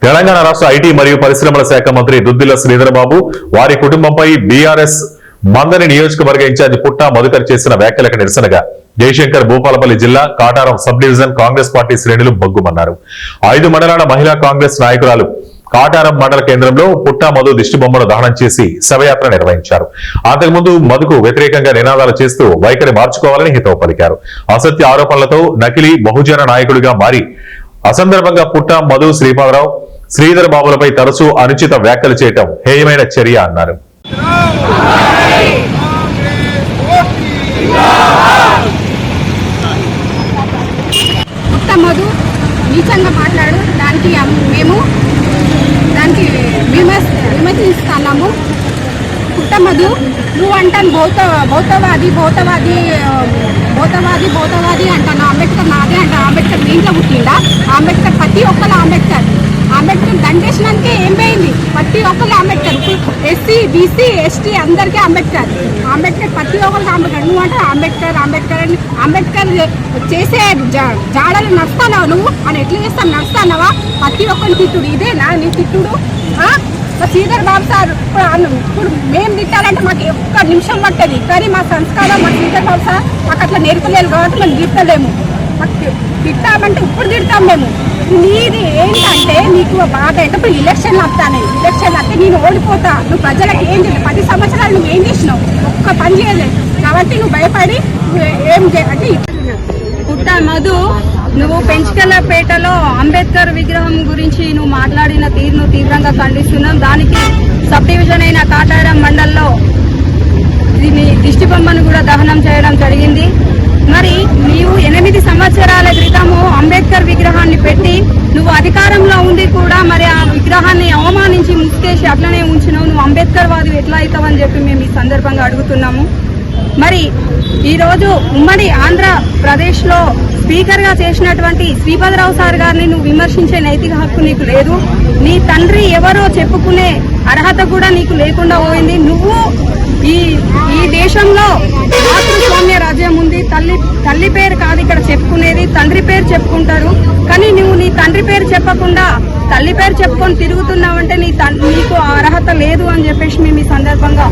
తెలంగాణ రాష్ట్ర ఐటీ మరియు పరిశ్రమల శాఖ మంత్రి దుద్దిల్ల శ్రీధర్ బాబు వారి కుటుంబంపై బీఆర్ఎస్ మందని నియోజకవర్గ ఇన్ఛార్జి పుట్టా మధుకర్ చేసిన వ్యాఖ్యలకు నిరసనగా జయశంకర్ భూపాలపల్లి జిల్లా Kataram sub division Congress party శ్రేణులు బగ్గుమన్నారు. 5 మండలాల మహిళా కాంగ్రెస్ నాయకురాలు కాటారం మండల కేంద్రంలో పుట్టా మధు దిష్టిబొమ్మను దహనం చేసి శవయాత్ర నిర్వహించారు. అంతకుముందు మధుకు వ్యతిరేకంగా నినాదాలు చేస్తూ వైఖరి మార్చుకోవాలని హితవు పలికారు. అసత్య ఆరోపణలతో నకిలీ బహుజన నాయకుడిగా మారి అసందర్భంగా పుట్టా మధు శ్రీపాదరావు శ్రీధర్ బాబులపై తరచూ అనుచిత వ్యాఖ్యలు చేయటం హేయమైన చర్య అన్నారు. మధు నీచంగా మాట్లాడు దానికి మేము విమర్శిస్తున్నాము. పుట్టమధు నువ్వు అంటాను భౌతవాది అంటాను. అంబేద్కర్ నాదే అంటాను. అంబేద్కర్ మీ ఇంట్లో పుట్టిండా? అంబేద్కర్ ప్రతి ఒక్కరు అంబేద్కర్ దండేసినానికి ఏం పోయింది? ప్రతి ఒక్కరు అంబేద్కర్. ఎస్సీ బీసీ ఎస్టీ అందరికీ అంబేద్కర్ ప్రతి ఒక్కరికి అంబేద్కర్. నువ్వు అంటే అంబేద్కర్ చేసే జాడలు నడుస్తానావు నువ్వు అని ఎట్లా చేస్తాను? నడుస్తానావా? ప్రతి ఒక్కరిని తిట్టుడు ఇదేనా నీ తిట్టుడు? శ్రీధర్ బాబు సార్ ఇప్పుడు మేము తిట్టాలంటే మాకు ఒక్క నిమిషం పట్టది, కానీ మా సంస్కారం మా శ్రీధర్ బాబు సార్ మాకు అట్లా నేర్పలేదు కాబట్టి మేము తిట్టలేము. మాకు తిట్టామంటే ఇప్పుడు తిడతాం మేము. నీది ఏంటంటే నీకు బాధ అంటే ఇప్పుడు ఎలక్షన్లు వస్తాను. ఎలక్షన్లు వస్తే నేను ఓడిపోతా. నువ్వు ప్రజలకు ఏం చేయలేదు. 10 సంవత్సరాలు నువ్వు ఏం చేసినావు? ఒక్క పని చేయలేదు కాబట్టి నువ్వు భయపడి ఏం అంటే పుట్టా మధు నువ్వు పెంచుకెళ్లపేటలో అంబేద్కర్ విగ్రహం గురించి నువ్వు మాట్లాడిన తీరును తీవ్రంగా ఖండిస్తున్నాం. దానికి సబ్ డివిజన్ అయిన కాటారం మండల్లో దీన్ని దిష్టిబొమ్మను కూడా దహనం చేయడం జరిగింది. మరి నీవు 8 సంవత్సరాల క్రితము అంబేద్కర్ విగ్రహాన్ని పెట్టి నువ్వు అధికారంలో ఉండి కూడా మరి ఆ విగ్రహాన్ని అవమానించి ముసుకేసి అట్లనే ఉంచినావు. నువ్వు అంబేద్కర్ వాది ఎట్లా అవుతావని చెప్పి మేము ఈ సందర్భంగా అడుగుతున్నాము. మరి ఈరోజు ఉమ్మడి ఆంధ్రప్రదేశ్లో స్పీకర్గా చేసినటువంటి శ్రీపాదరావు సార్ గారిని నువ్వు విమర్శించే నైతిక హక్కు నీకు లేదు. నీ తండ్రి ఎవరో చెప్పుకునే అర్హత కూడా నీకు లేకుండా పోయింది. నువ్వు ఈ దేశంలో మాతృస్వామ్య రాజ్యం ఉంది. తల్లి పేరు కాదు ఇక్కడ చెప్పుకునేది, తండ్రి పేరు చెప్పుకుంటారు. కానీ నువ్వు నీ తండ్రి పేరు చెప్పకుండా తల్లి పేరు చెప్పుకొని తిరుగుతున్నావంటే నీకు అర్హత లేదు అని చెప్పేసి మేము ఈ సందర్భంగా